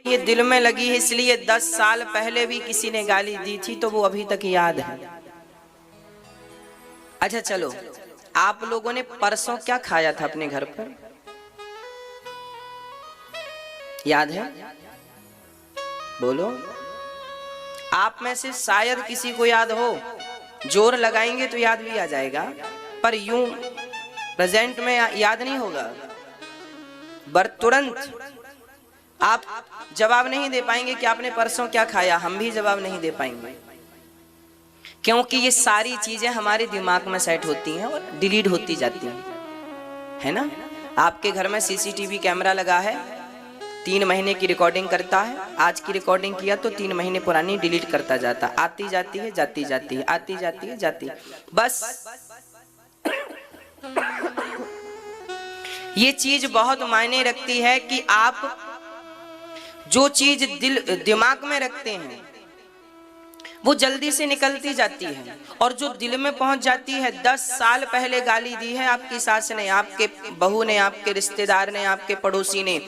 ये दिल में लगी है, इसलिए 10 साल पहले भी किसी ने गाली दी थी तो वो अभी तक याद है। अच्छा चलो, आप लोगों ने परसों क्या खाया था अपने घर पर, याद है? बोलो। आप में से शायद किसी को याद हो, जोर लगाएंगे तो याद भी आ जाएगा, पर यूं प्रेजेंट में याद नहीं होगा। तुरंत आप जवाब नहीं दे पाएंगे कि आपने परसों क्या खाया, हम भी जवाब नहीं दे पाएंगे, क्योंकि ये सारी चीजें हमारे दिमाग में सेट होती हैं और डिलीट होती जाती हैं, है ना? आपके घर में सीसीटीवी कैमरा लगा है, 3 महीने की रिकॉर्डिंग करता है, आज की रिकॉर्डिंग किया तो 3 महीने पुरानी डिलीट करता जाता, आती जाती है जाती जाती है, आती जाती है जाती, बस। ये चीज बहुत मायने रखती है कि आप जो चीज दिमाग में रखते हैं वो जल्दी से निकलती जाती है, और जो दिल में पहुंच जाती है, 10 साल पहले गाली दी है आपकी सास ने, आपके बहू ने, आपके रिश्तेदार ने, आपके पड़ोसी ने,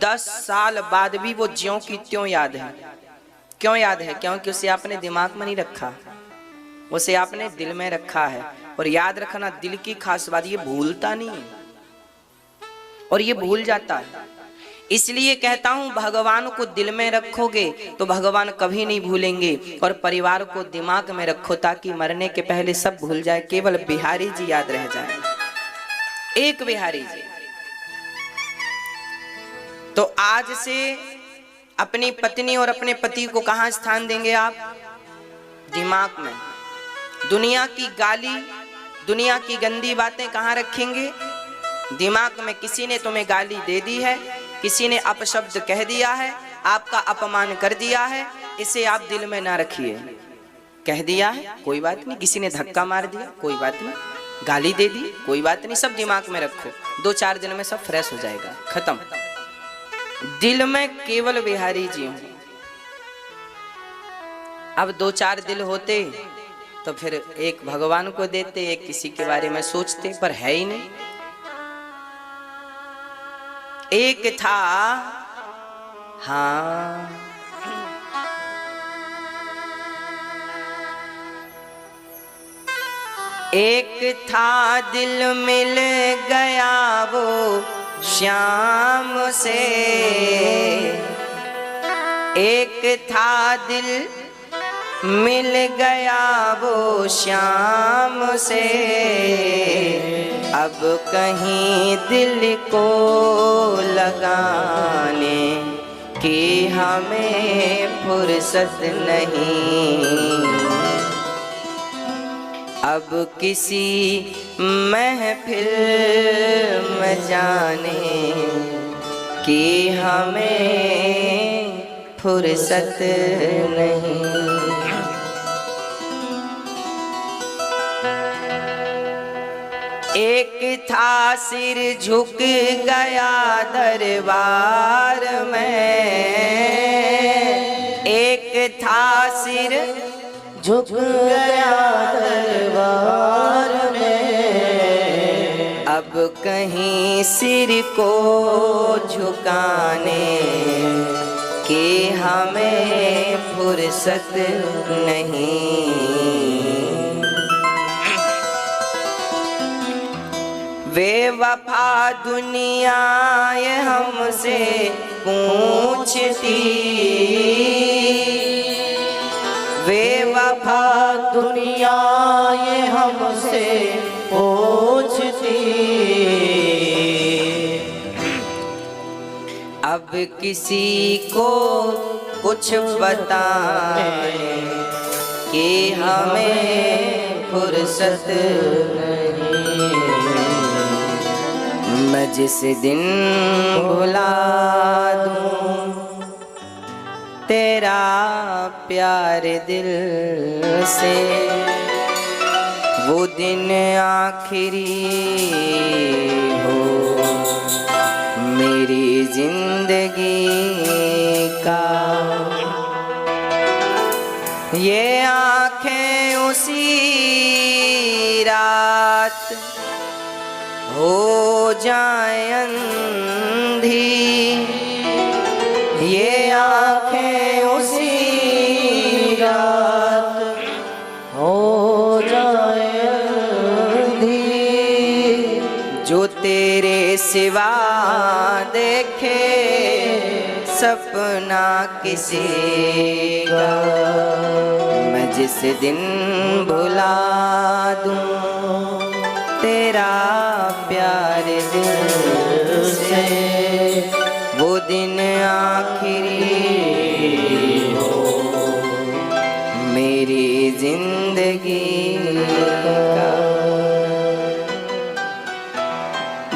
10 साल बाद भी वो ज्यों की त्यों याद है। क्यों याद है? क्योंकि उसे आपने दिमाग में नहीं रखा, उसे आपने दिल में रखा है। और याद रखना दिल की खास बात, ये भूलता नहीं है और ये भूल जाता है। इसलिए कहता हूं, भगवान को दिल में रखोगे तो भगवान कभी नहीं भूलेंगे, और परिवार को दिमाग में रखो ताकि मरने के पहले सब भूल जाए, केवल बिहारी जी याद रह जाए, एक बिहारी जी। तो आज से अपनी पत्नी और अपने पति को कहां स्थान देंगे आप? दिमाग में। दुनिया की गाली, दुनिया की गंदी बातें कहां रखेंगे? दिमाग में। किसी ने तुम्हें गाली दे दी है, किसी ने अपशब्द कह दिया है, आपका अपमान कर दिया है, इसे आप दिल में ना रखिए। कह दिया है कोई बात नहीं, किसी ने धक्का मार दिया कोई बात नहीं, गाली दे दी कोई बात नहीं, सब दिमाग में रखो, 2-4 दिन में सब फ्रेश हो जाएगा, खत्म। दिल में केवल बिहारी जी हूं। अब 2-4 दिल होते तो फिर एक भगवान को देते, एक किसी के बारे में सोचते, पर है ही नहीं। एक था, हाँ, एक था दिल मिल गया वो श्याम से, एक था दिल मिल गया वो श्याम से, अब कहीं दिल को लगाने की हमें फुर्सत नहीं, अब किसी महफिल में जाने की हमें फुर्सत नहीं। एक था सिर झुक गया दरबार में, एक था सिर झुक गया दरबार में, अब कहीं सिर को झुकाने की हमें फुर्सत नहीं। बेवफा दुनिया ये हमसे पूछती, बेवफा दुनिया ये हमसे पूछती, अब किसी को कुछ बताने कि हमें फुर्सत नहीं। मैं जिस दिन भुला दूं तेरा प्यार दिल से, वो दिन आखिरी हो मेरी जिंदगी का, ये आँखें उसी रात हो जाए अंधी, ये आंखें उसी रात हो जाए अंधी, जो तेरे सिवा देखे सपना किसी का। मैं जिस दिन भुला दूं तेरा प्यार दिल से, वो दिन आखिरी हो मेरी जिंदगी का।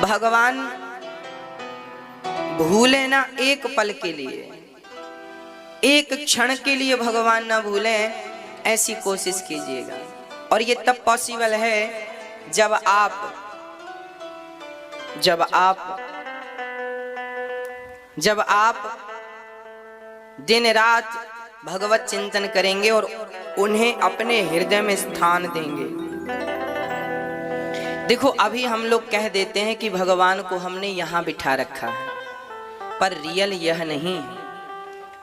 भगवान भूले ना एक पल के लिए, एक क्षण के लिए भगवान ना भूले, ऐसी कोशिश कीजिएगा। और ये तब पॉसिबल है जब आप दिन रात भगवत चिंतन करेंगे और उन्हें अपने हृदय में स्थान देंगे। देखो, अभी हम लोग कह देते हैं कि भगवान को हमने यहाँ बिठा रखा है, पर रियल यह नहीं।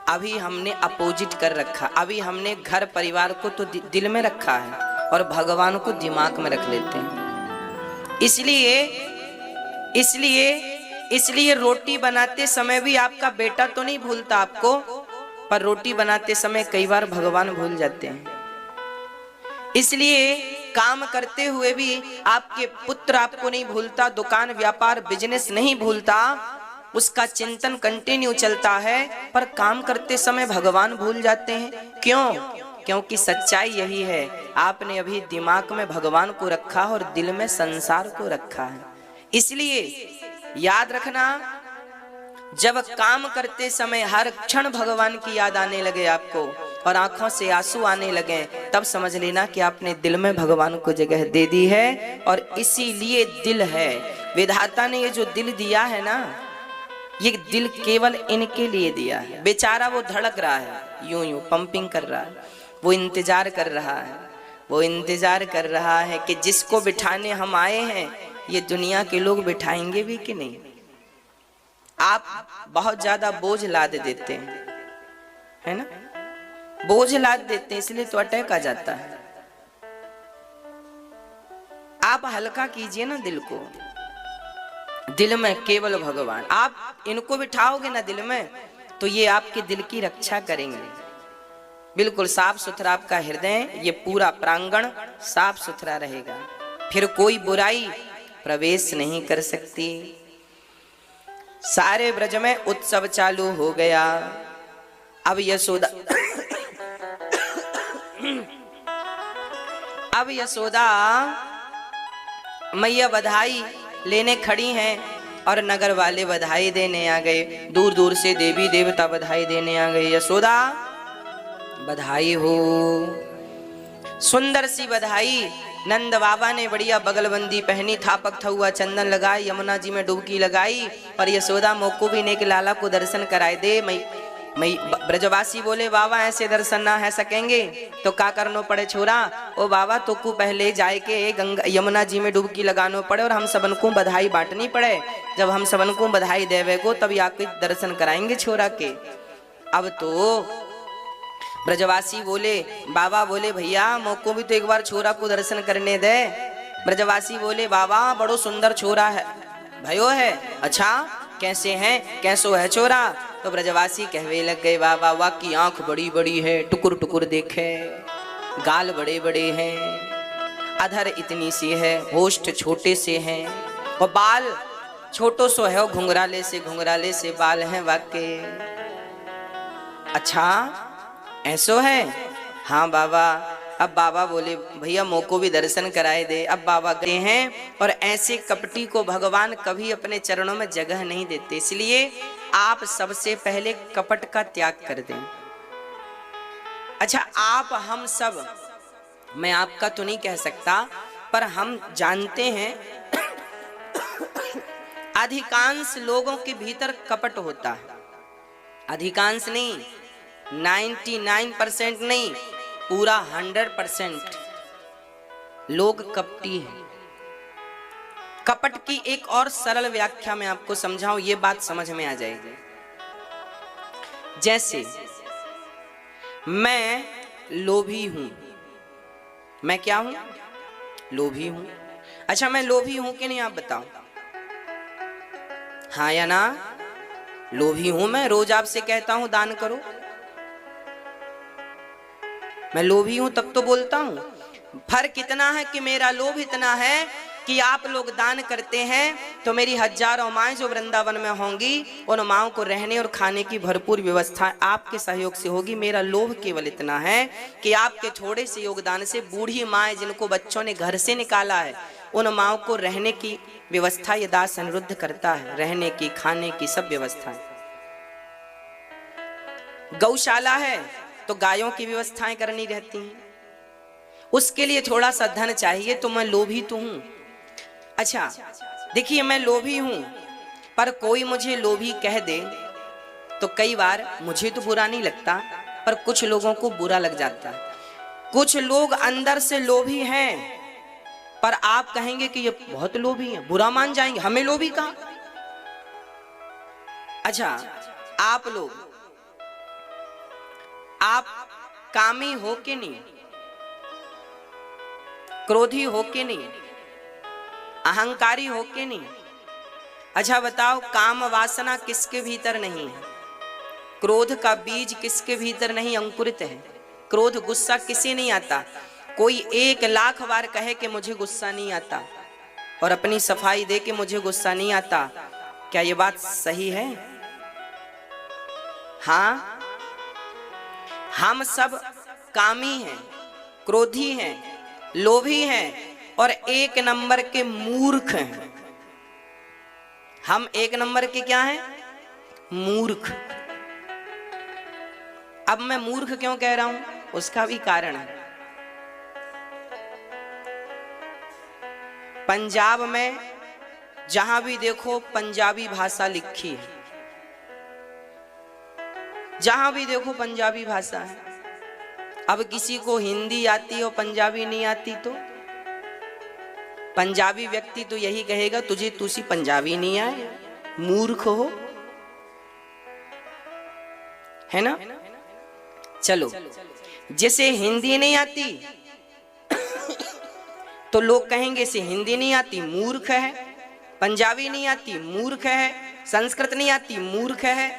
अभी हमने अपोजिट कर रखा। अभी हमने घर परिवार को तो दिल में रखा है और भगवान को दिमाग में रख लेते हैं। इसलिए रोटी बनाते समय भी आपका बेटा तो नहीं भूलता आपको, पर रोटी बनाते समय कई बार भगवान भूल जाते हैं। इसलिए काम करते हुए भी आपके पुत्र आपको नहीं भूलता, दुकान व्यापार बिजनेस नहीं भूलता, उसका चिंतन कंटिन्यू चलता है, पर काम करते समय भगवान भूल जाते हैं। क्यों? क्योंकि सच्चाई यही है, आपने अभी दिमाग में भगवान को रखा और दिल में संसार को रखा है। इसलिए याद रखना, जब काम करते समय हर क्षण भगवान की याद आने लगे आपको और आंखों से आंसू आने लगे, तब समझ लेना कि आपने दिल में भगवान को जगह दे दी है। और इसीलिए दिल है, विधाता ने ये जो दिल दिया है ना, ये दिल केवल इनके लिए दिया है। बेचारा वो धड़क रहा है, यूं यूं पंपिंग कर रहा है, वो इंतजार कर रहा है कि जिसको बिठाने हम आए हैं ये दुनिया के लोग बिठाएंगे भी कि नहीं। आप बहुत ज्यादा बोझ लाद देते हैं, है ना, बोझ लाद देते हैं, इसलिए तो अटैक आ जाता है। आप हल्का कीजिए ना दिल को, दिल में केवल भगवान। आप इनको बिठाओगे ना दिल में, तो ये आपके दिल की रक्षा करेंगे। बिल्कुल साफ सुथरा आपका हृदय, ये पूरा प्रांगण साफ सुथरा रहेगा, फिर कोई बुराई प्रवेश नहीं कर सकती। सारे ब्रज में उत्सव चालू हो गया। अब यशोदा मैया बधाई लेने खड़ी हैं और नगर वाले बधाई देने आ गए। दूर दूर से देवी देवता बधाई देने आ गए। यशोदा बधाई हो, सुंदर सी बधाई। नंद बाबा ने बढ़िया बगलबंदी पहनी, थापक थुआ चंदन लगाई, यमुना जी में डुबकी लगाई और यशोदा मोको भी ने के लाला को दर्शन कराए दे। मई ब्रजवासी बोले, बाबा ऐसे दर्शन ना है सकेंगे तो का करनो पड़े छोरा। ओ बाबा तो को पहले जाए के गंगा यमुना जी में डुबकी लगानो पड़े और हम सबन को बधाई बांटनी पड़े। जब हम सबन को बधाई देवे को तभी आपके दर्शन कराएंगे छोरा के। अब तो ब्रजवासी बोले, बाबा बोले भैया मोको भी तो एक बार छोरा को दर्शन करने दे। ब्रजवासी बोले, बाबा बड़ो सुंदर छोरा है भयो है। अच्छा कैसे हैं, कैसो है छोरा? तो ब्रजवासी कहवे लग गए, बाबा वाह की आंख बड़ी बड़ी है, टुकुर टुकुर देखे, गाल बड़े बड़े हैं, अधर इतनी सी है, होष्ठ छोटे से हैं और बाल छोटो सो है, घुंघराले से बाल हैं वाके। अच्छा ऐसो है? हाँ बाबा। अब बाबा बोले, भैया मोको भी दर्शन कराए दे। अब बाबा गए हैं और ऐसे कपटी को भगवान कभी अपने चरणों में जगह नहीं देते। इसलिए आप सबसे पहले कपट का त्याग कर दें। अच्छा आप हम सब, मैं आपका तो नहीं कह सकता, पर हम जानते हैं अधिकांश लोगों के भीतर कपट होता है। अधिकांश नहीं, 99% नहीं, पूरा 100% लोग कपटी हैं। कपट की एक और सरल व्याख्या मैं आपको समझाऊं, ये बात समझ में आ जाएगी। जैसे मैं लोभी हूं, मैं क्या हूं? लोभी हूं। अच्छा, मैं लोभी हूं कि नहीं, आप बताओ, हाँ या ना? लोभी हूं मैं, रोज आपसे कहता हूं दान करो, मैं लोभी हूं तब तो बोलता हूं। फर्क इतना है कि मेरा लोभ इतना है कि आप लोग दान करते हैं तो मेरी हजारों माएं जो वृंदावन में होंगी, उन माओं को रहने और खाने की भरपूर व्यवस्था आपके सहयोग से होगी। मेरा लोभ केवल इतना है कि आपके थोड़े से योगदान से बूढ़ी माएं जिनको बच्चों ने घर से निकाला है, उन माओं को रहने की व्यवस्था ये दास अनिरुद्ध करता है, रहने की, खाने की सब व्यवस्थाएं। गौशाला है तो गायों की व्यवस्थाएं करनी रहती हैं, उसके लिए थोड़ा सा धन चाहिए, तो मैं लोभी तो हूं। अच्छा देखिए, मैं लोभी हूं, पर कोई मुझे लोभी कह दे तो कई बार मुझे तो बुरा नहीं लगता, पर कुछ लोगों को बुरा लग जाता है। कुछ लोग अंदर से लोभी हैं, पर आप कहेंगे कि ये बहुत लोभी है, बुरा मान जाएंगे, हमें लोभी कहा। अच्छा, आप लोग, आप कामी हो कि नहीं? क्रोधी हो कि नहीं? अहंकारी हो कि नहीं? अच्छा बताओ, काम वासना किसके भीतर नहीं है? क्रोध का बीज किसके भीतर नहीं अंकुरित है? क्रोध, गुस्सा किसे नहीं आता? कोई 1,00,000 बार कहे कि मुझे गुस्सा नहीं आता और अपनी सफाई दे कि मुझे गुस्सा नहीं आता, क्या ये बात सही है? हाँ, हम सब कामी हैं, क्रोधी हैं, लोभी हैं और 1 नंबर के मूर्ख हैं। हम 1 नंबर के क्या हैं? मूर्ख। अब मैं मूर्ख क्यों कह रहा हूं, उसका भी कारण है। पंजाब में जहां भी देखो पंजाबी भाषा लिखी है, जहां भी देखो पंजाबी भाषा है। अब किसी को हिंदी आती और पंजाबी नहीं आती तो पंजाबी व्यक्ति तो यही कहेगा, तुझे तुसी पंजाबी नहीं आए, मूर्ख हो, है ना? चलो, जिसे हिंदी नहीं आती तो लोग कहेंगे इसे हिंदी नहीं आती, मूर्ख है। पंजाबी नहीं आती, मूर्ख है। संस्कृत नहीं आती, मूर्ख है।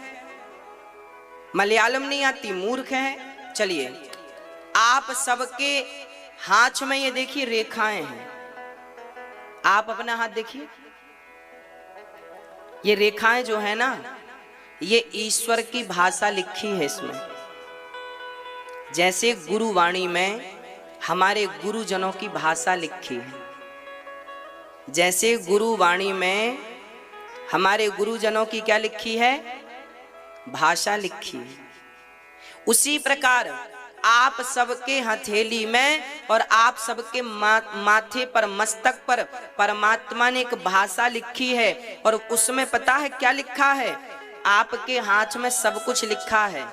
मलयालम नहीं आती, मूर्ख है। चलिए, आप सबके हाथ में ये देखिए रेखाएं हैं, आप अपना हाथ देखिए, ये रेखाएं जो है ना, ये ईश्वर की भाषा लिखी है इसमें। जैसे गुरुवाणी में हमारे गुरुजनों की भाषा लिखी है, जैसे गुरुवाणी में हमारे गुरुजनों की क्या लिखी है? भाषा लिखी है। उसी प्रकार आप सबके हथेली में और आप सबके माथे पर, मस्तक पर परमात्मा ने एक भाषा लिखी है, और उसमें पता है क्या लिखा है? आपके हाथ में सब कुछ लिखा है।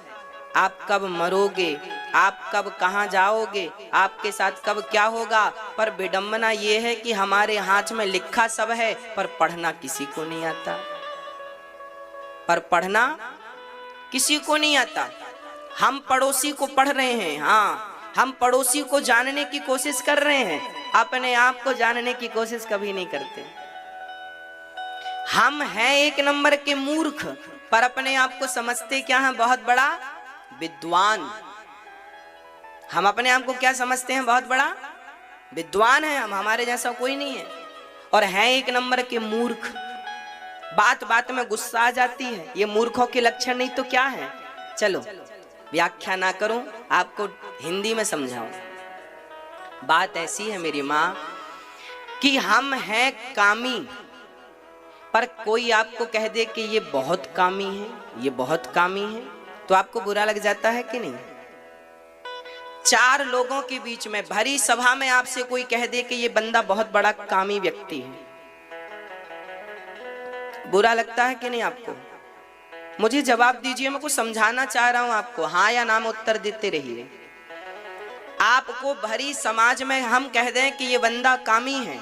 आप कब मरोगे, आप कब कहां जाओगे, आपके साथ कब क्या होगा। पर विडंबना यह है कि हमारे हाथ में लिखा सब है, पर पढ़ना किसी को नहीं आता, पर पढ़ना किसी को नहीं आता। हम पड़ोसी को पढ़ रहे हैं, हाँ, हम पड़ोसी को जानने की कोशिश कर रहे हैं, अपने आप को जानने की कोशिश कभी नहीं करते। हम हैं 1 नंबर के मूर्ख, पर अपने आप को समझते क्या हैं? बहुत बड़ा विद्वान। हम अपने आप को क्या समझते हैं? बहुत बड़ा विद्वान है हम, हमारे जैसा कोई नहीं है, और हैं 1 नंबर के मूर्ख। बात बात में गुस्सा आ जाती है, ये मूर्खों के लक्षण नहीं तो क्या है? चलो व्याख्या ना करूं, आपको हिंदी में समझाऊं। बात ऐसी है मेरी माँ कि हम हैं कामी, पर कोई आपको कह दे कि ये बहुत कामी है, ये बहुत कामी है, तो आपको बुरा लग जाता है कि नहीं? 4 लोगों के बीच में भरी सभा में आपसे कोई कह दे कि ये बंदा बहुत बड़ा कामी व्यक्ति है, बुरा लगता है कि नहीं आपको? मुझे जवाब दीजिए, मैं कुछ समझाना चाह रहा हूं आपको, हाँ या ना में उत्तर देते रहिए। आपको भरी समाज में हम कह दें कि ये बंदा कामी है,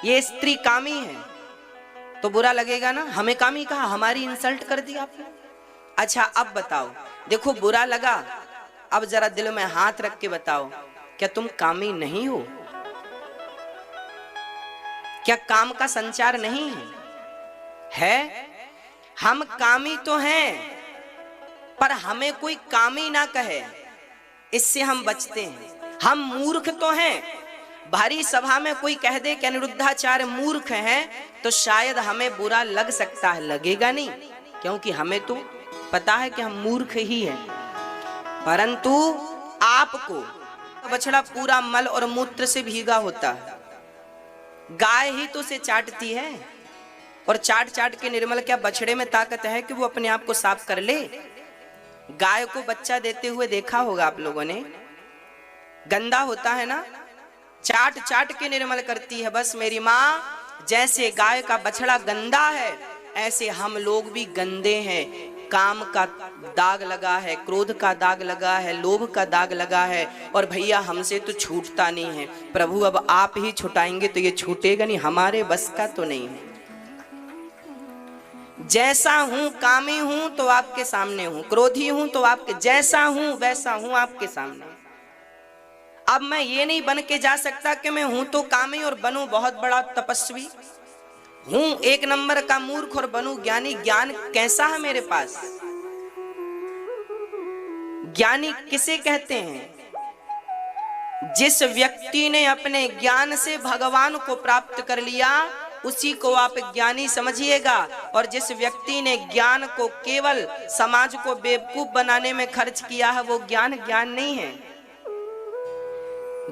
ये स्त्री कामी है, तो बुरा लगेगा ना? हमें कामी कहा, हमारी इंसल्ट कर दी आपने। अच्छा अब बताओ, देखो बुरा लगा, अब जरा दिल में हाथ रख के बताओ, क्या तुम कामी नहीं हो? क्या काम का संचार नहीं है? है? हम कामी तो हैं, पर हमें कोई कामी ना कहे, इससे हम बचते हैं। हम मूर्ख तो हैं, भारी सभा में कोई कह दे कि अनिरुद्धाचार्य मूर्ख हैं, तो शायद हमें बुरा लग सकता है, लगेगा नहीं, क्योंकि हमें तो पता है कि हम मूर्ख ही हैं। परंतु आपको बछड़ा पूरा मल और मूत्र से भीगा होता है, गाय ही तो उसे चाटती है, और चाट चाट के निर्मल, क्या बछड़े में ताकत है कि वो अपने आप को साफ कर ले? गाय को बच्चा देते हुए देखा होगा आप लोगों ने, गंदा होता है ना, चाट चाट के निर्मल करती है। बस मेरी माँ, जैसे गाय का बछड़ा गंदा है, ऐसे हम लोग भी गंदे हैं। काम का दाग लगा है, क्रोध का दाग लगा है, लोभ का दाग लगा है, और भैया हमसे तो छूटता नहीं है। प्रभु अब आप ही छुटाएंगे तो ये छूटेगा नहीं, हमारे बस का तो नहीं है। जैसा हूं, कामी हूं तो आपके सामने हूं, क्रोधी हूं तो आपके, जैसा हूं वैसा हूं आपके सामने। अब मैं ये नहीं बन के जा सकता कि मैं हूं तो कामी और बनूं बहुत बड़ा तपस्वी, हूं एक नंबर का मूर्ख और बनूं ज्ञानी। ज्ञान कैसा है मेरे पास? ज्ञानी किसे कहते हैं? जिस व्यक्ति ने अपने ज्ञान से भगवान को प्राप्त कर लिया, उसी को आप ज्ञानी समझिएगा। और जिस व्यक्ति ने ज्ञान को केवल समाज को बेवकूफ बनाने में खर्च किया है, वो ज्ञान नहीं है।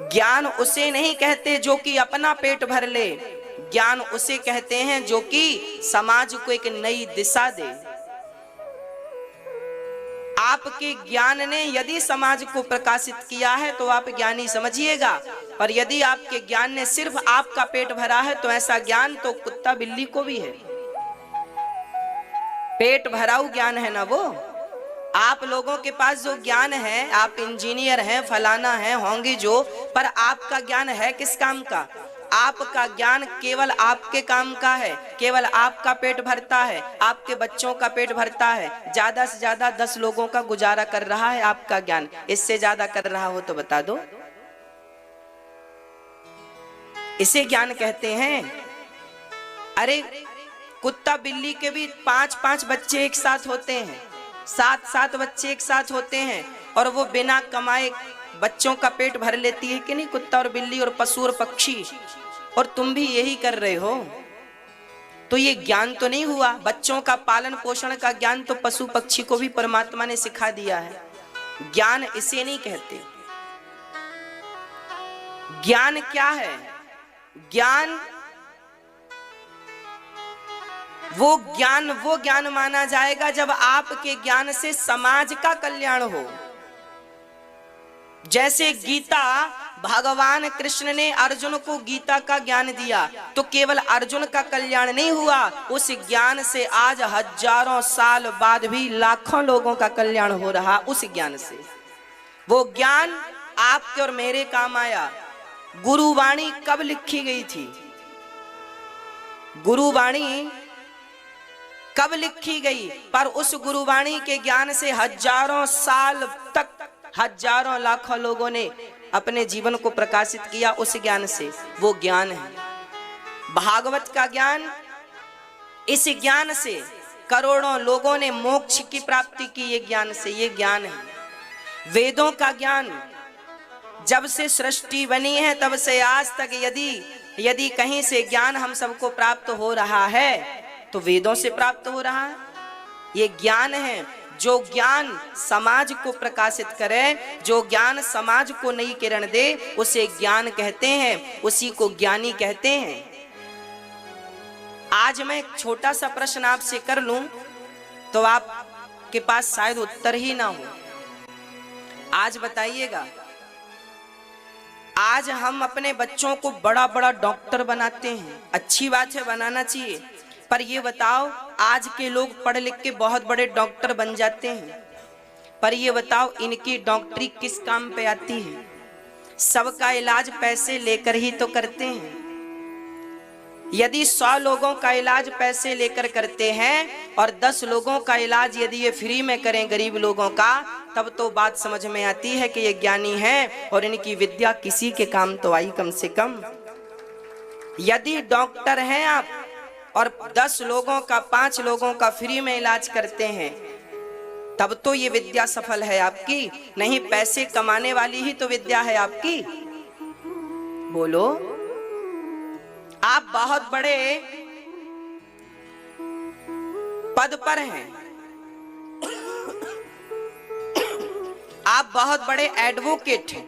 ज्ञान उसे नहीं कहते जो कि अपना पेट भर ले, ज्ञान उसे कहते हैं जो कि समाज को एक नई दिशा दे। आपके ज्ञान ने यदि समाज को प्रकाशित किया है तो आप ज्ञानी समझिएगा, और यदि आपके ज्ञान ने सिर्फ आपका पेट भरा है तो ऐसा ज्ञान तो कुत्ता बिल्ली को भी है। पेट भराऊ ज्ञान है ना वो। आप लोगों के पास जो ज्ञान है, आप इंजीनियर हैं, फलाना हैं, होंगे जो, पर आपका ज्ञान है किस काम का? आपका ज्ञान केवल आपके काम का है, केवल आपका पेट भरता है, आपके बच्चों का पेट भरता है, ज्यादा से ज्यादा 10 लोगों का गुजारा कर रहा है आपका ज्ञान। इससे ज्यादा कर रहा हो तो बता दो। इसे ज्ञान कहते हैं। अरे कुत्ता बिल्ली के भी 5-5 बच्चे एक साथ होते हैं, 7-7 बच्चे एक साथ होते हैं, और वो बिना कमाए बच्चों का पेट भर लेती है कि नहीं, कुत्ता और बिल्ली और पशु और पक्षी। और तुम भी यही कर रहे हो, तो ये ज्ञान तो नहीं हुआ? बच्चों का पालन पोषण का ज्ञान तो पशु पक्षी को भी परमात्मा ने सिखा दिया है। ज्ञान इसे नहीं कहते। ज्ञान क्या है? ज्ञान वो ज्ञान माना जाएगा जब आपके ज्ञान से समाज का कल्याण हो। जैसे गीता, भगवान कृष्ण ने अर्जुन को गीता का ज्ञान दिया, तो केवल अर्जुन का कल्याण नहीं हुआ, उस ज्ञान से आज हजारों साल बाद भी लाखों लोगों का कल्याण हो रहा। उस ज्ञान से, वो ज्ञान आपके और मेरे काम आया। गुरुवाणी कब लिखी गई थी? गुरुवाणी कब लिखी गई? पर उस गुरुवाणी के ज्ञान से हजारों साल तक हजारों लाखों लोगों ने अपने जीवन को प्रकाशित किया उस ज्ञान से। वो ज्ञान है भागवत का ज्ञान। इस ज्ञान से करोड़ों लोगों ने मोक्ष की प्राप्ति की, ये ज्ञान से। ये ज्ञान है वेदों का ज्ञान। जब से सृष्टि बनी है तब से आज तक यदि कहीं से ज्ञान हम सबको प्राप्त हो रहा है तो वेदों से प्राप्त हो रहा है। ये ज्ञान है जो ज्ञान समाज को प्रकाशित करे, जो ज्ञान समाज को नई किरण दे, उसे ज्ञान कहते हैं, उसी को ज्ञानी कहते हैं। आज मैं एक छोटा सा प्रश्न आपसे कर लूं तो आपके पास शायद उत्तर ही ना हो। आज बताइएगा, आज हम अपने बच्चों को बड़ा बड़ा डॉक्टर बनाते हैं, अच्छी बात है, बनाना चाहिए, पर ये बताओ, आज के लोग पढ़ लिख के बहुत बड़े डॉक्टर बन जाते हैं, पर ये बताओ इनकी डॉक्टरी किस काम पे आती है? सबका इलाज पैसे लेकर ही तो करते हैं। यदि 100 लोगों का इलाज पैसे लेकर करते हैं और 10 लोगों का इलाज यदि ये फ्री में करें गरीब लोगों का, तब तो बात समझ में आती है कि ये ज्ञानी हैं और इनकी विद्या किसी के काम तो आई कम से कम। यदि डॉक्टर हैं आप और 10 लोगों का 5 लोगों का फ्री में इलाज करते हैं, तब तो ये विद्या सफल है आपकी, नहीं पैसे कमाने वाली ही तो विद्या है आपकी। बोलो, आप बहुत बड़े पद पर हैं, आप बहुत बड़े एडवोकेट हैं,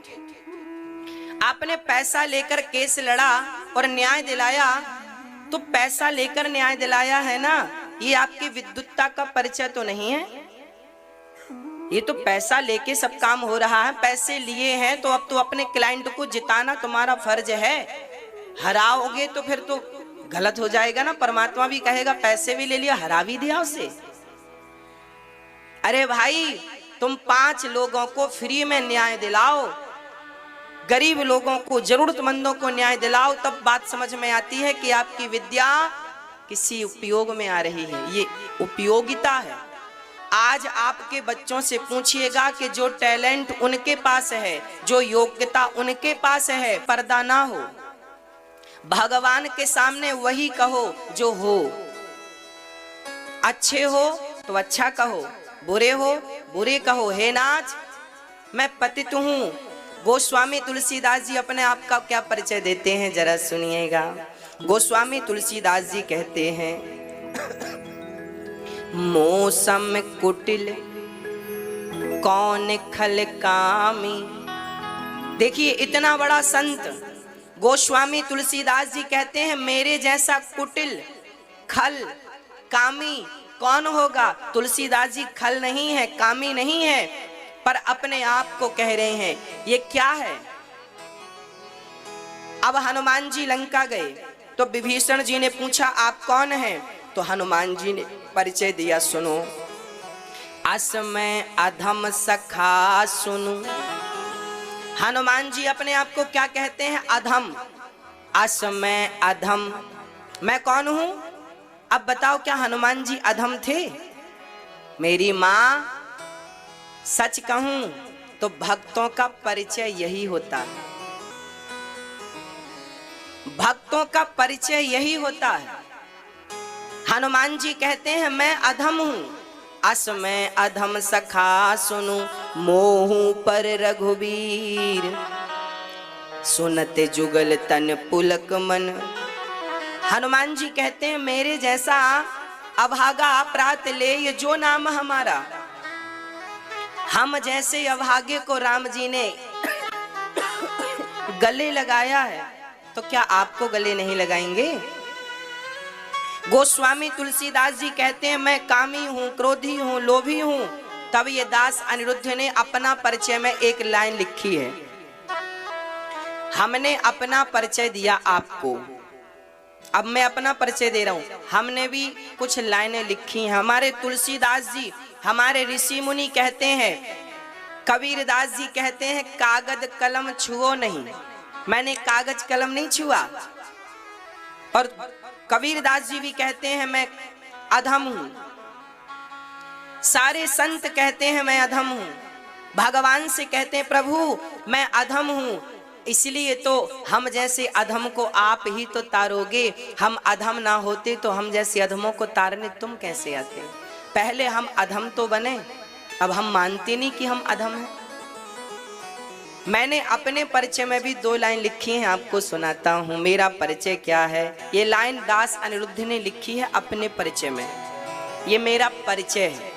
आपने पैसा लेकर केस लड़ा और न्याय दिलाया, तो पैसा लेकर न्याय दिलाया है ना, ये आपकी विद्वत्ता का परिचय तो नहीं है। ये तो पैसा लेके सब काम हो रहा है, पैसे लिए हैं तो अब तो अपने क्लाइंट को जिताना तुम्हारा फर्ज है। हराओगे तो फिर तो गलत हो जाएगा ना, परमात्मा भी कहेगा पैसे भी ले लिया, हरा भी दिया उसे। अरे भाई, तुम 5 लोगों को फ्री में न्याय दिलाओ, गरीब लोगों को, जरूरतमंदों को न्याय दिलाओ, तब बात समझ में आती है कि आपकी विद्या किसी उपयोग में आ रही है। ये उपयोगिता है। आज आपके बच्चों से पूछिएगा कि जो टैलेंट उनके पास है, जो योग्यता उनके पास है, पर्दा ना हो, भगवान के सामने वही कहो जो हो। अच्छे हो तो अच्छा कहो, बुरे हो बुरे कहो। हे नाथ, मैं पतित हूँ। गोस्वामी तुलसीदास जी अपने आप का क्या परिचय देते हैं, जरा सुनिएगा। गोस्वामी तुलसीदास जी कहते हैं, मौसम कुटिल कौन खल कामी। देखिए, इतना बड़ा संत गोस्वामी तुलसीदास जी कहते हैं, मेरे जैसा कुटिल खल कामी कौन होगा। तुलसीदास जी खल नहीं है, कामी नहीं है, पर अपने आप को कह रहे हैं। ये क्या है? अब हनुमान जी लंका गए तो विभीषण जी ने पूछा, आप कौन हैं? तो हनुमान जी ने परिचय दिया, सुनो। अस मैं अधम सखा सुनु। हनुमान जी अपने आप को क्या कहते हैं? अधम। अस मैं अधम, मैं कौन हूं? अब बताओ, क्या हनुमान जी अधम थे? मेरी मां, सच कहूं तो भक्तों का परिचय यही होता है। भक्तों का परिचय यही होता है। हनुमान जी कहते हैं, मैं अधम हूं। अस मैं अधम सखा सुनु, मोहू पर रघुबीर। सुनत जुगल तन पुलक मन। हनुमान जी कहते हैं, मेरे जैसा अभागा प्रात ले ये जो नाम हमारा। हम जैसे अभागे को राम जी ने गले लगाया है, तो क्या आपको गले नहीं लगाएंगे? गोस्वामी तुलसीदास जी कहते हैं, मैं कामी हूं, क्रोधी हूं, लोभी हूं। तब ये दास अनिरुद्ध ने अपना परिचय में एक लाइन लिखी है। हमने अपना परिचय दिया आपको, अब मैं अपना परिचय दे रहा हूं। हमने भी कुछ लाइनें लिखी हैं। हमारे तुलसीदास जी, हमारे ऋषि मुनि कहते हैं, कबीरदास जी कहते हैं, कागज कलम छुओ नहीं। मैंने कागज कलम नहीं छुआ। और कबीरदास जी भी कहते हैं, मैं अधम हूं। सारे संत कहते हैं, मैं अधम हूं। भगवान से कहते हैं, प्रभु मैं अधम हूं। इसलिए तो हम जैसे अधम को आप ही तो तारोगे। हम अधम ना होते तो हम जैसे अधमों को तारने तुम कैसे आते? पहले हम अधम तो बने, अब हम मानते नहीं कि हम अधम हैं। मैंने अपने परिचय में भी 2 लाइन लिखी हैं, आपको सुनाता हूं। मेरा परिचय क्या है? ये लाइन दास अनिरुद्ध ने लिखी है अपने परिचय में। ये मेरा परिचय है।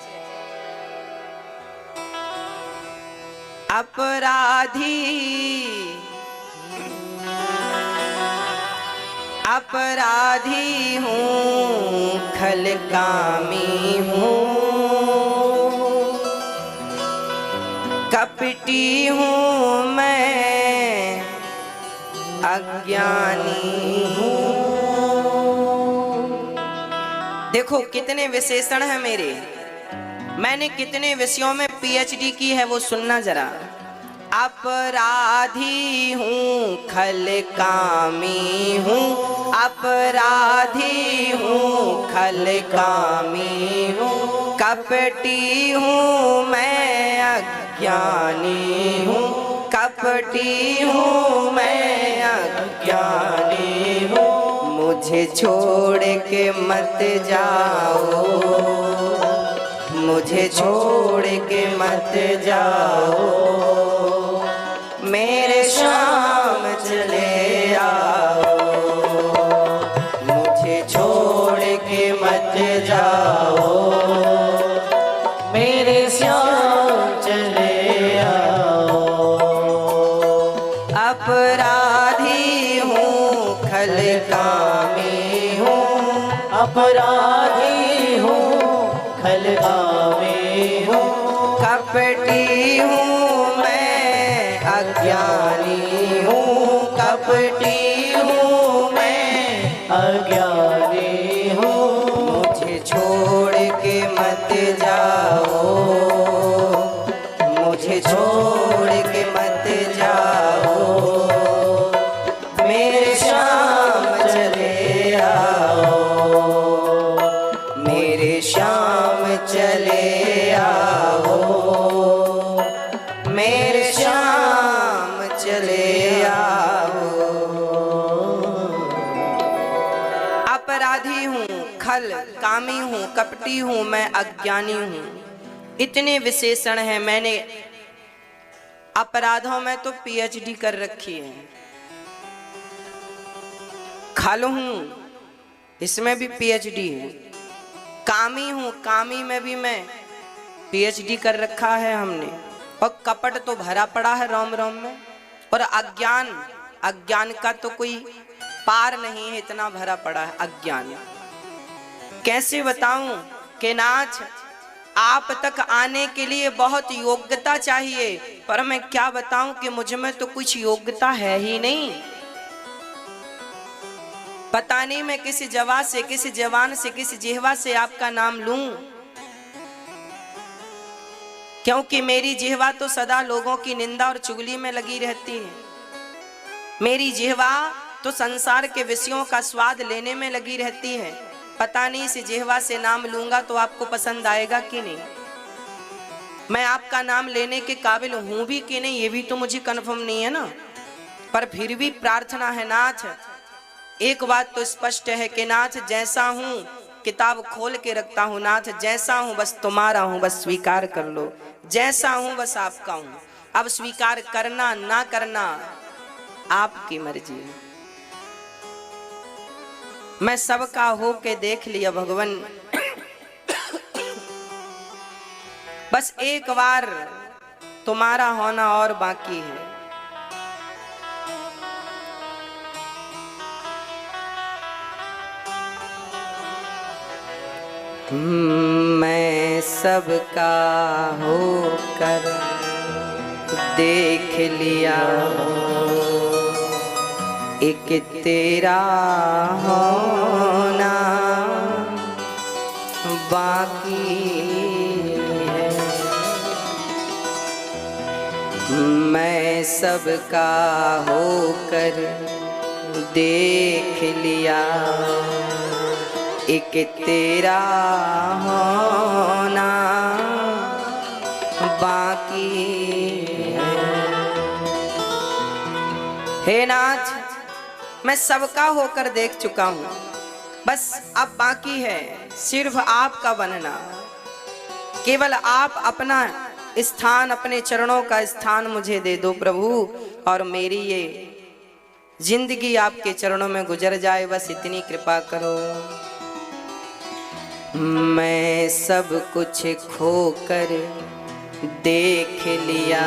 अपराधी अपराधी हूँ, खलकामी हूँ, कपटी हूँ, मैं अज्ञानी हूँ। देखो कितने विशेषण हैं मेरे। मैंने कितने विषयों में पीएचडी की है वो सुनना जरा। अपराधी हूँ खल कामी हूँ, अपराधी हूँ खल कामी हूँ, कपटी हूँ मैं अज्ञानी हूँ, कपटी हूँ मैं अज्ञानी हूँ, मुझे छोड़ के मत जाओ, मुझे छोड़ के मत जाओ, मेरे श्याम चले आओ, मुझे छोड़ के मत जाओ, मेरे श्याम चले आओ। अपराधी हूँ खल कामी हूँ, अपराधी हूँ खल कामी हूँ, कपटी हूँ मैं अज्ञानी हूँ, कपटी हूँ मैं अज्ञानी हूँ, मुझे छोड़ के मत जाओ, मुझे छोड़ के मत जाओ, मेरे श्याम चले आओ, मेरे श्याम चले आओ, मेरे श्याम चले आओ। अपराधी हूँ खल कामी हूँ, कपटी हूँ मैं अज्ञानी हूँ, इतने विशेषण हैं। मैंने अपराधों में तो पीएचडी कर रखी है। खल हूँ इसमें भी पीएचडी है, कामी हूँ कामी में भी मैं पीएचडी कर रखा है हमने, और कपट तो भरा पड़ा है रोम रोम में, और अज्ञान अज्ञान का तो कोई पार नहीं है, इतना भरा पड़ा है अज्ञान। कैसे बताऊं कि नाथ आप तक आने के लिए बहुत योग्यता चाहिए, पर मैं क्या बताऊं कि मुझ में तो कुछ योग्यता है ही नहीं। पता नहीं मैं किस जवा से, किस जवान से, किस जिह्वा से आपका नाम लूं, क्योंकि मेरी जिह्वा तो सदा लोगों की निंदा और चुगली में लगी रहती है। मेरी जिह्वा तो संसार के विषयों का स्वाद लेने में लगी रहती है। पता नहीं इस जिह्वा से नाम लूंगा तो आपको पसंद आएगा कि नहीं, मैं आपका नाम लेने के काबिल हूं भी कि नहीं, ये भी तो मुझे कन्फर्म नहीं है ना। पर फिर भी प्रार्थना है नाथ, एक बात तो स्पष्ट है कि नाथ जैसा हूं किताब खोल के रखता हूं, नाथ जैसा हूं बस तुम्हारा हूं, बस स्वीकार कर लो, जैसा हूं बस आपका हूं। अब स्वीकार करना ना करना आपकी मर्जी है। मैं सबका हो के देख लिया भगवान, बस एक बार तुम्हारा होना और बाकी है। मैं सबका होकर देख लिया, एक तेरा होना बाकी है। मैं सबका होकर देख लिया, एक तेरा होना बाकी है। हे नाथ मैं सबका होकर देख चुका हूँ, बस अब बाकी है सिर्फ आपका बनना। केवल आप अपना स्थान, अपने चरणों का स्थान मुझे दे दो प्रभु, और मेरी ये जिंदगी आपके चरणों में गुजर जाए, बस इतनी कृपा करो। मैं सब कुछ खोकर देख लिया,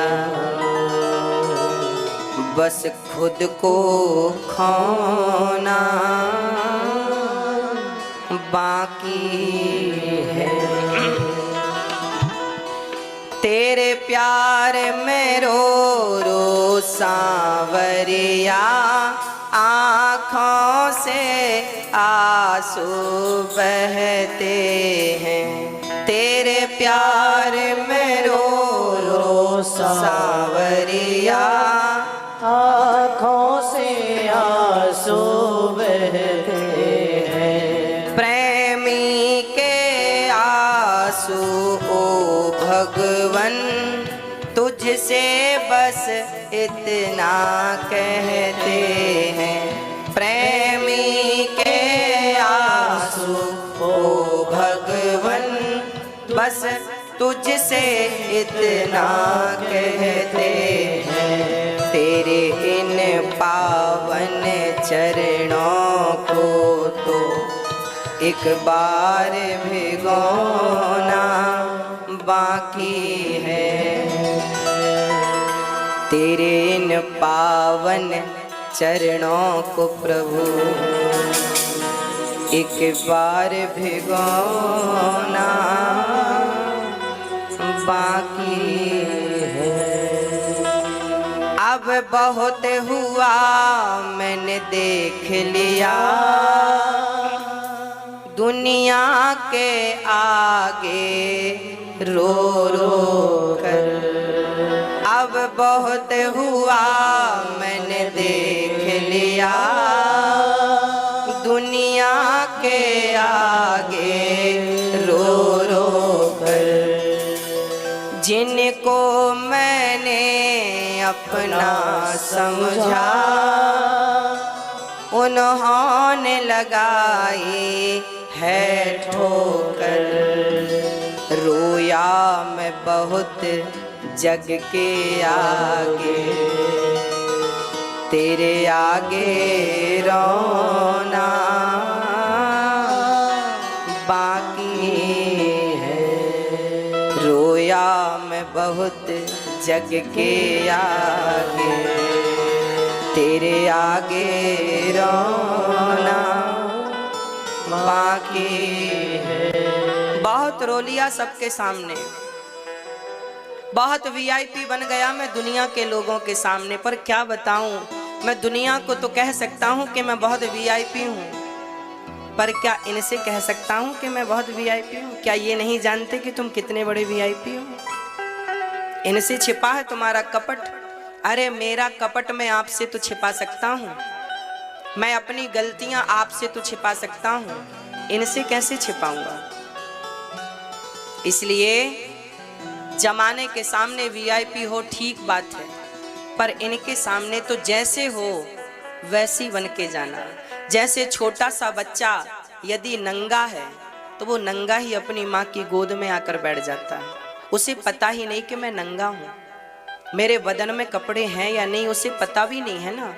बस खुद को खोना बाकी है। तेरे प्यार में रो रो सांवरिया, आँखों से आंसू बहते हैं। तेरे प्यार में रो रो सांवरिया, तुझसे बस इतना कहते हैं, प्रेमी के आंसू ओ भगवन बस तुझसे इतना कहते हैं। तेरे इन पावन चरणों को तो एक बार भिगोना बाकी है। तेरे इन पावन चरणों को प्रभु एक बार भिगोना बाकी है। अब बहुत हुआ मैंने देख लिया, दुनिया के आगे रो रो कर। अब बहुत हुआ मैंने देख लिया, दुनिया के आगे रो रो कर। जिनको मैंने अपना समझा उन्होंने लगाई है ठोकर। रोया मैं बहुत जग के आगे, तेरे आगे रोना बाकी है। रोया मैं बहुत जग के आगे, तेरे आगे रोना बाकी है। बहुत रो लिया सबके सामने, बहुत वीआईपी बन गया मैं दुनिया के लोगों के सामने। पर क्या बताऊं, मैं दुनिया को तो कह सकता हूं कि मैं बहुत वीआईपी हूं, पर क्या इनसे कह सकता हूं कि मैं बहुत वीआईपी हूं? क्या ये नहीं जानते कि तुम कितने बड़े वीआईपी हो? इनसे छिपा है तुम्हारा कपट। अरे मेरा कपट मैं आपसे तो छिपा सकता हूं, मैं अपनी गलतियां आपसे तो छिपा सकता हूं, इनसे कैसे छिपाऊंगा? इसलिए जमाने के सामने वीआईपी हो ठीक बात है, पर इनके सामने तो जैसे हो वैसी बन के जाना। जैसे छोटा सा बच्चा यदि नंगा है तो वो नंगा ही अपनी माँ की गोद में आकर बैठ जाता है। उसे पता ही नहीं कि मैं नंगा हूँ, मेरे बदन में कपड़े हैं या नहीं, उसे पता भी नहीं है ना।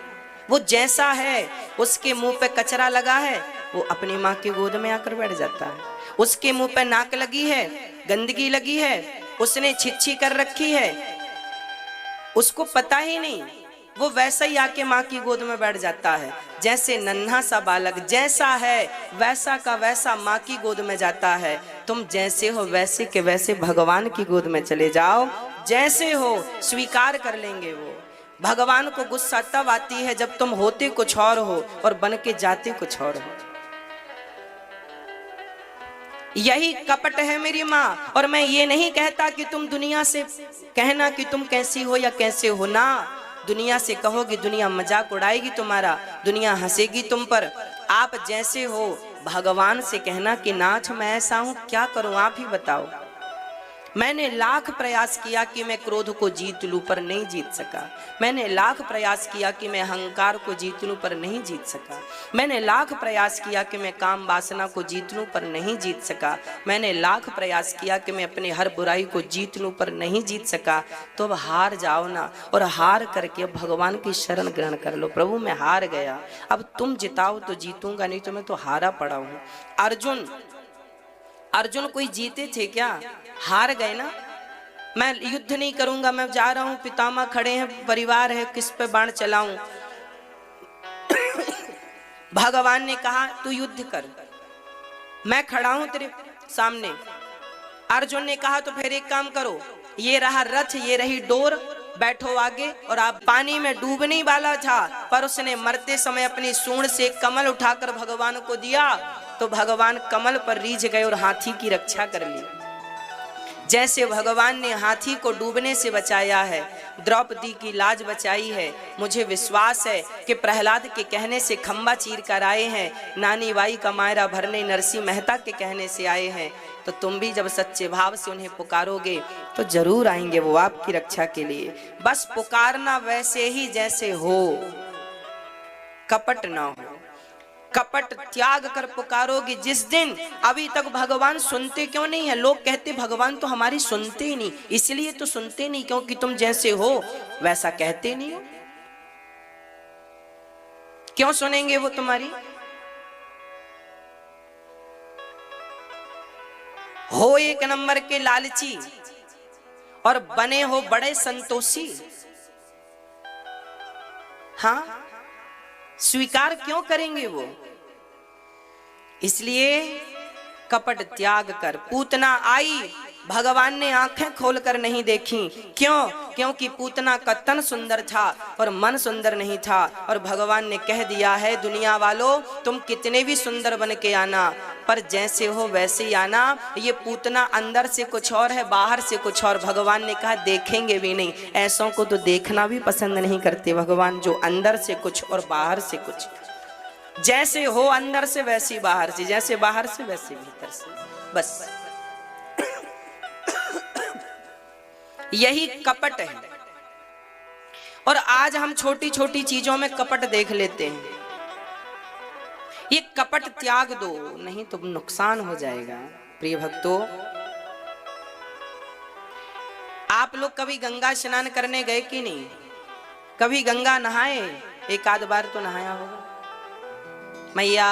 वो जैसा है, उसके मुंह पे कचरा लगा है, वो अपनी माँ की गोद में आकर बैठ जाता है। उसके मुंह पे नाक लगी है, गंदगी लगी है, उसने छिछी कर रखी है, उसको पता ही नहीं, वो वैसा ही आके माँ की गोद में बैठ जाता है। जैसे नन्हा सा बालक जैसा है वैसा का वैसा माँ की गोद में जाता है। तुम जैसे हो वैसे के वैसे भगवान की गोद में चले जाओ, जैसे हो स्वीकार कर लेंगे वो। भगवान को गुस्सा तब आती है जब तुम होते कुछ और हो और बन के जाते कुछ और हो। यही कपट है मेरी माँ। और मैं ये नहीं कहता कि तुम दुनिया से कहना कि तुम कैसी हो या कैसे हो ना। दुनिया से कहोगी, दुनिया मजाक उड़ाएगी तुम्हारा, दुनिया हंसेगी तुम पर। आप जैसे हो भगवान से कहना कि नाथ मैं ऐसा हूं, क्या करूं आप ही बताओ। मैंने लाख प्रयास किया कि मैं क्रोध को जीत लूं पर नहीं जीत सका। मैंने लाख प्रयास किया कि मैं अहंकार को जीत लूं पर नहीं जीत सका। मैंने लाख प्रयास किया कि मैं काम वासना को जीत लूं पर नहीं जीत सका। मैंने लाख प्रयास किया कि मैं अपने हर बुराई को जीत लूं पर नहीं जीत सका। तो अब हार जाओ ना, और हार करके भगवान की शरण ग्रहण कर लो। प्रभु मैं हार गया, अब तुम जिताओ तो जीतूंगा, नहीं तो मैं तो हारा पड़ा हूं। अर्जुन कोई जीते थे क्या? हार गए ना। मैं युद्ध नहीं करूंगा, मैं जा रहा हूं, पितामह खड़े हैं, परिवार है, किस पे बाण चलाऊं? भगवान ने कहा तू युद्ध कर, मैं खड़ा हूं तेरे सामने। अर्जुन ने कहा तो फिर एक काम करो, ये रहा रथ, ये रही डोर, बैठो आगे। और आप पानी में डूबने वाला था, पर उसने मरते समय अपनी सूंड से कमल उठाकर भगवान को दिया, तो भगवान कमल पर रीझ गए और हाथी की रक्षा कर ली। जैसे भगवान ने हाथी को डूबने से बचाया है, द्रौपदी की लाज बचाई है, मुझे विश्वास है कि प्रहलाद के कहने से खंबा चीर कर आए हैं, नानी बाई का मायरा भरने नरसिंह मेहता के कहने से आए हैं, तो तुम भी जब सच्चे भाव से उन्हें पुकारोगे तो जरूर आएंगे वो आपकी रक्षा के लिए। बस पुकारना वैसे ही जैसे हो, कपट ना हो, कपट त्याग कर पुकारोगे जिस दिन। अभी तक भगवान सुनते क्यों नहीं है? लोग कहते भगवान तो हमारी सुनते ही नहीं, इसलिए तो सुनते नहीं क्योंकि तुम जैसे हो वैसा कहते नहीं हो। क्यों सुनेंगे वो तुम्हारी? हो एक नंबर के लालची और बने हो बड़े संतोषी, हाँ स्वीकार क्यों करेंगे वो? इसलिए कपट त्याग कर। पूतना आई, भगवान ने आंखें खोलकर नहीं देखी। क्यों? क्योंकि पूतना का तन सुंदर था और मन सुंदर नहीं था, और भगवान ने कह दिया है दुनिया वालों तुम कितने भी सुंदर बन के आना, पर जैसे हो वैसे ही आना। ये पूतना अंदर से कुछ और है, बाहर से कुछ और। भगवान ने कहा देखेंगे भी नहीं, ऐसों को तो देखना भी पसंद नहीं करते भगवान, जो अंदर से कुछ और बाहर से कुछ। जैसे हो अंदर से वैसे ही बाहर से, जैसे बाहर से वैसे भीतर से, बस यही कपट है। और आज हम छोटी छोटी चीजों में कपट देख लेते हैं। ये कपट त्याग दो, नहीं तो नुकसान हो जाएगा। प्रिय भक्तों, आप लोग कभी गंगा स्नान करने गए कि नहीं? कभी गंगा नहाए? एक आध बार तो नहाया होगा। मैया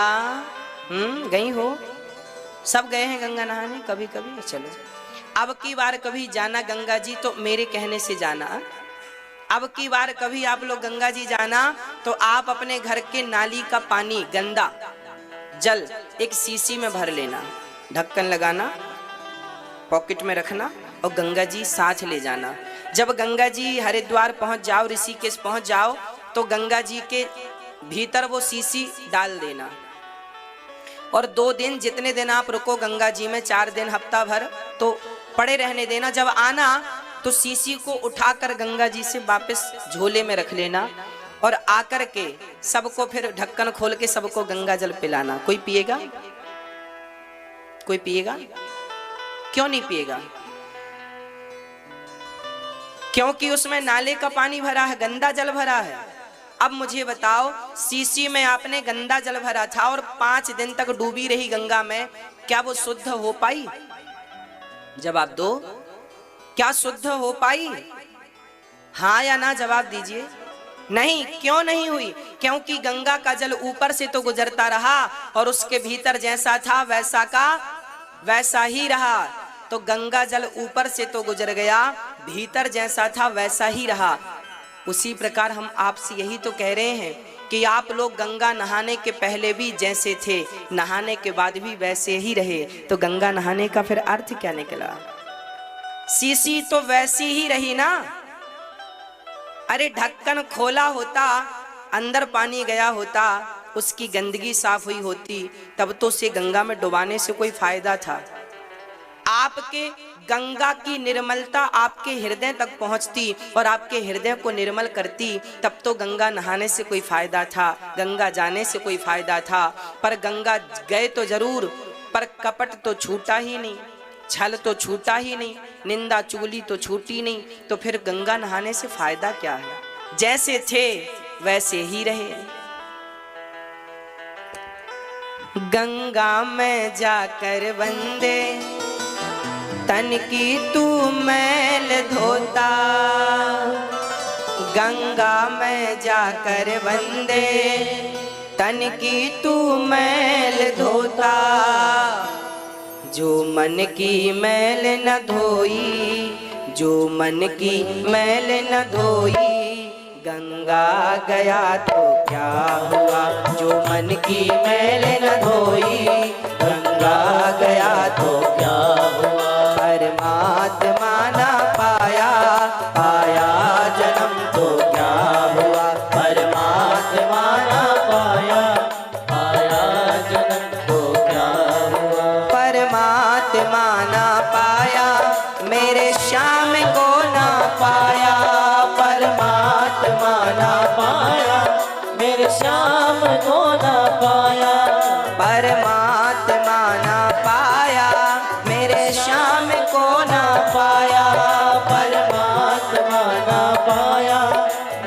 गई हो? सब गए हैं गंगा नहाने कभी कभी? चलो अब की बार कभी जाना गंगा जी तो मेरे कहने से जाना। अब की बार कभी आप लोग गंगा जी जाना तो आप अपने घर के नाली का पानी, गंदा जल एक शीशी में भर लेना, ढक्कन लगाना, पॉकेट में रखना और गंगा जी साथ ले जाना। जब गंगा जी हरिद्वार पहुंच जाओ, ऋषिकेश पहुंच जाओ, तो गंगा जी के भीतर वो शीशी डाल देना और 2 दिन, जितने दिन आप रुको गंगा जी में, 4 दिन, हफ्ता भर, तो पड़े रहने देना। जब आना तो शीशी को उठाकर गंगा जी से वापस झोले में रख लेना और आकर के सबको फिर ढक्कन खोल के सबको गंगा जल पिलाना। कोई पिएगा? कोई पिएगा? क्यों नहीं पिएगा? क्योंकि उसमें नाले का पानी भरा है, गंदा जल भरा है। अब मुझे बताओ, शीशी में आपने गंदा जल भरा था और 5 दिन तक डूबी रही गंगा में, क्या वो शुद्ध हो पाई? जवाब दो, क्या शुद्ध हो पाई? हाँ या ना जवाब दीजिए। नहीं। क्यों नहीं हुई? क्योंकि गंगा का जल ऊपर से तो गुजरता रहा और उसके भीतर जैसा था वैसा का वैसा ही रहा। तो गंगा जल ऊपर से तो गुजर गया, भीतर जैसा था वैसा ही रहा। उसी प्रकार हम आपसे यही तो कह रहे हैं कि आप लोग गंगा नहाने के पहले भी जैसे थे, नहाने के बाद भी वैसे ही रहे। तो गंगा नहाने का फिर अर्थ क्या निकला? शीशी तो वैसी ही रही ना। अरे ढक्कन खोला होता, अंदर पानी गया होता, उसकी गंदगी साफ हुई होती, तब तो उसे गंगा में डुबाने से कोई फायदा था। आपके गंगा की निर्मलता आपके हृदय तक पहुंचती और आपके हृदय को निर्मल करती, तब तो गंगा नहाने से कोई फायदा था, गंगा जाने से कोई फायदा था। पर गंगा गए तो जरूर, पर कपट तो छूटा ही नहीं, छल तो छूटा ही नहीं, निंदा चुगली तो छूटी नहीं। तो फिर गंगा नहाने से फायदा क्या है? जैसे थे वैसे ही रहे। गंगा में जाकर वंदे तन की तू मैल धोता, गंगा में जाकर वंदे तन की तू मैल धोता। जो मन की मैल न धोई, जो मन की मैल न धोई, गंगा गया तो क्या हुआ? जो मन की मैल न धोई, गंगा गया तो क्या हुआ? परमात्मा न पाया, पाया जन्म तो क्या हुआ? परमात्मा न पाया, पाया जन्म तो क्या हुआ? परमात्मा न पाया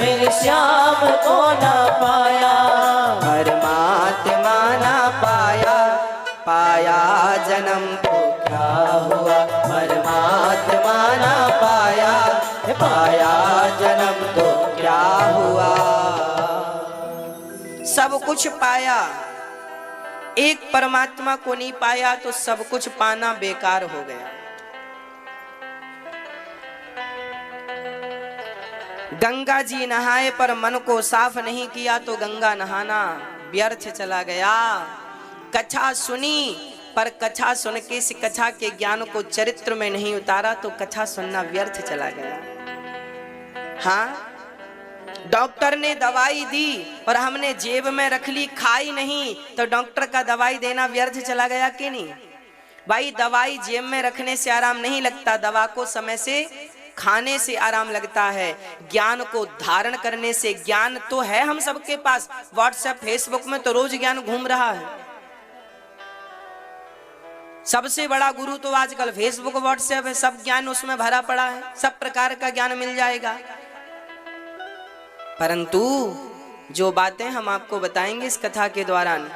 मेरे श्याम को ना पाया, परमात्मा ना पाया, पाया जन्म तो क्या हुआ, परमात्मा ना पाया, पाया जन्म तो क्या हुआ। सब कुछ पाया, एक परमात्मा को नहीं पाया तो सब कुछ पाना बेकार हो गया। गंगा जी नहाए पर मन को साफ नहीं किया तो गंगा नहाना व्यर्थ चला गया। कथा सुनी पर कथा सुन के इस कथा के ज्ञान को चरित्र में नहीं उतारा तो कथा सुनना व्यर्थ चला गया। हाँ, डॉक्टर ने दवाई दी और हमने जेब में रख ली, खाई नहीं तो डॉक्टर का दवाई देना व्यर्थ चला गया कि नहीं? भाई दवाई जेब में रखने से आराम नहीं लगता, दवा को समय से खाने से आराम लगता है। ज्ञान को धारण करने से, ज्ञान तो है हम सबके पास, व्हाट्सएप फेसबुक में तो रोज ज्ञान घूम रहा है। सबसे बड़ा गुरु तो आजकल फेसबुक व्हाट्सएप है, सब ज्ञान उसमें भरा पड़ा है, सब प्रकार का ज्ञान मिल जाएगा। परंतु जो बातें हम आपको बताएंगे इस कथा के दौरान,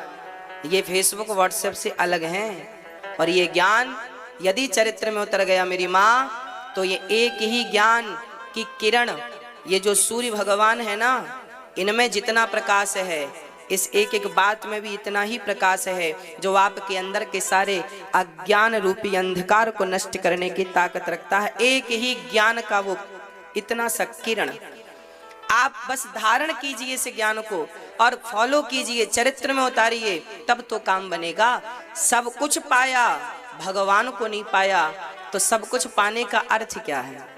ये फेसबुक व्हाट्सएप से अलग हैं। और ये ज्ञान यदि चरित्र में उतर गया मेरी माँ, तो ये एक ही ज्ञान की किरण, ये जो सूर्य भगवान है ना, इनमें जितना प्रकाश है, इस एक एक बात में भी इतना ही प्रकाश है, जो आपके अंदर के सारे अज्ञान रूपी अंधकार को नष्ट करने की ताकत रखता है। एक ही ज्ञान का वो इतना सा किरण, आप बस धारण कीजिए इस ज्ञान को और फॉलो कीजिए, चरित्र में उतारिए, तब तो काम बनेगा। सब कुछ पाया, भगवान को नहीं पाया तो सब कुछ पाने का अर्थ क्या है?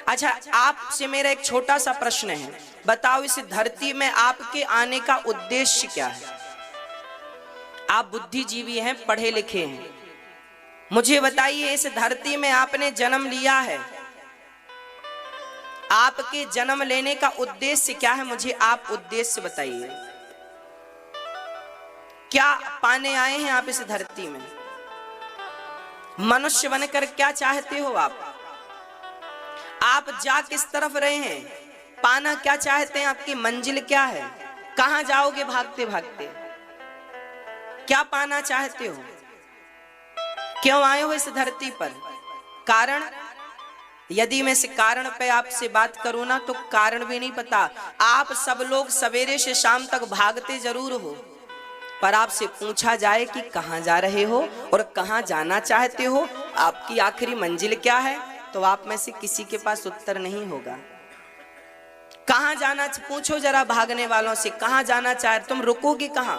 अच्छा, आपसे मेरा एक छोटा सा प्रश्न है, बताओ इस धरती में आपके आने का उद्देश्य क्या है? आप बुद्धिजीवी हैं, पढ़े लिखे हैं, मुझे बताइए इस धरती में आपने जन्म लिया है, आपके जन्म लेने का उद्देश्य क्या है? मुझे आप उद्देश्य बताइए, क्या पाने आए हैं आप इस धरती में? मनुष्य बनकर क्या चाहते हो आप जा किस तरफ रहे हैं? पाना क्या चाहते हैं? आपकी मंजिल क्या है? कहां जाओगे भागते भागते? क्या पाना चाहते हो? क्यों आए हो इस धरती पर? कारण, यदि मैं इस कारण पे आपसे बात करूं ना तो कारण भी नहीं पता। आप सब लोग सवेरे से शाम तक भागते जरूर हो, पर आपसे पूछा जाए कि कहां जा रहे हो और कहां जाना चाहते हो, आपकी आखिरी मंजिल क्या है, तो आप में से किसी के पास उत्तर नहीं होगा। कहां जाना, पूछो जरा भागने वालों से, कहां जाना चाहे, तुम रुकोगे कहां?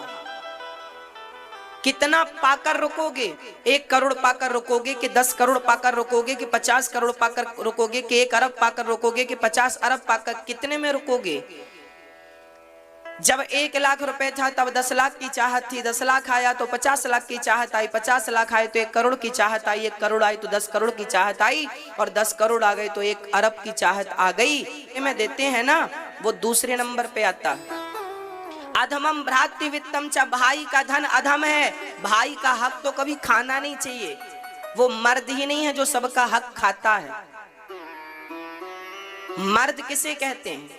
कितना पाकर रुकोगे? 1 करोड़ पाकर रुकोगे कि 10 करोड़ पाकर रुकोगे कि 50 करोड़ पाकर रुकोगे कि 1 अरब पाकर रुकोगे कि 50 अरब पाकर, कितने में रुकोगे? जब 1 लाख रुपए था तब 10 लाख की चाहत थी, 10 लाख आया तो 50 लाख की चाहत आई, 50 लाख आए तो 1 करोड़ की चाहत आई, 1 करोड़ आई तो 10 करोड़ की चाहत आई, और 10 करोड़ आ गए तो 1 अरब की चाहत आ गई। में देते हैं ना, वो दूसरे नंबर पे आता है। अधमम भ्रातृवित्तम च, भाई का धन अधम है, भाई का हक तो कभी खाना नहीं चाहिए। वो मर्द ही नहीं है जो सबका हक खाता है। मर्द किसे कहते हैं?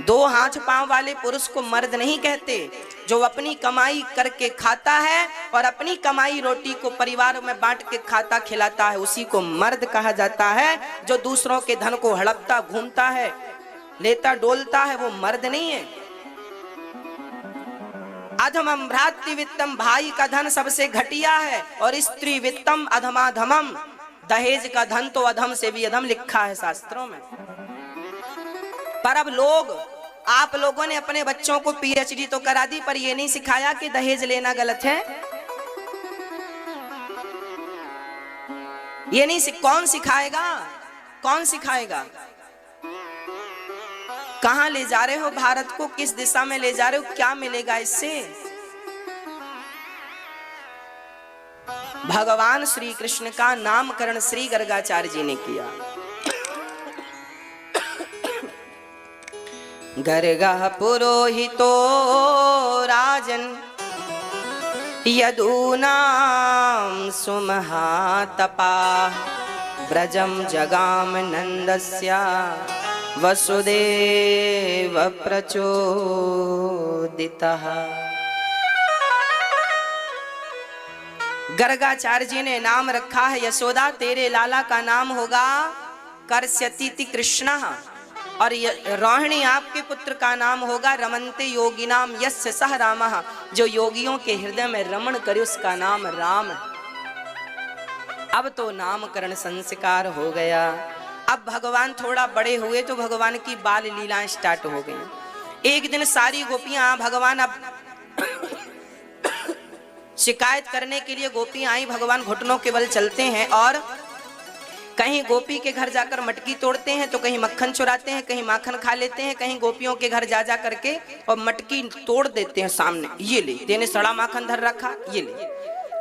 2 हाथ पांव वाले पुरुष को मर्द नहीं कहते। जो अपनी कमाई करके खाता है और अपनी कमाई रोटी को परिवार में बांट के खाता खिलाता है, उसी को मर्द कहा जाता है। जो दूसरों के धन को हड़पता घूमता है, लेता डोलता है, वो मर्द नहीं है। अधमम भ्रातृवित्तम, भाई का धन सबसे घटिया है, और स्त्री वित्तम अधमाधमम, दहेज का धन तो अधम से भी अधम लिखा है शास्त्रों में। पर अब आप लोगों ने अपने बच्चों को पीएचडी तो करा दी, पर यह नहीं सिखाया कि दहेज लेना गलत है। ये नहीं कौन सिखाएगा? कौन सिखाएगा? कहां ले जा रहे हो भारत को? किस दिशा में ले जा रहे हो? क्या मिलेगा इससे? भगवान श्री कृष्ण का नामकरण श्री गर्गाचार्य जी ने किया। गर्गः पुरोहितो राजन यदूनां सुमहातपा, व्रजं जगाम नंदस्य वसुदेव प्रचोदितः। गर्गाचार्य जी ने नाम रखा है यशोदा, तेरे लाला का नाम होगा कर्ष्यति कृष्ण, और रोहिणी आपके पुत्र का नाम होगा रमन्ते योगिनाम यस्य सह रामः, जो योगियों के हृदय में रमण करे उसका नाम राम है। अब तो नामकरण संस्कार हो गया। अब भगवान थोड़ा बड़े हुए तो भगवान की बाल लीलाएं स्टार्ट हो गई। एक दिन सारी गोपियां, भगवान अब शिकायत करने के लिए गोपियां आई। भगवान घुटनों के बल चलते हैं और कहीं गोपी के घर जाकर मटकी तोड़ते हैं, तो कहीं मक्खन चुराते हैं, कहीं माखन खा लेते हैं, कहीं गोपियों के घर जा करके और मटकी तोड़ देते हैं सामने, ये ले तेने सड़ा माखन धर रखा, ये ले।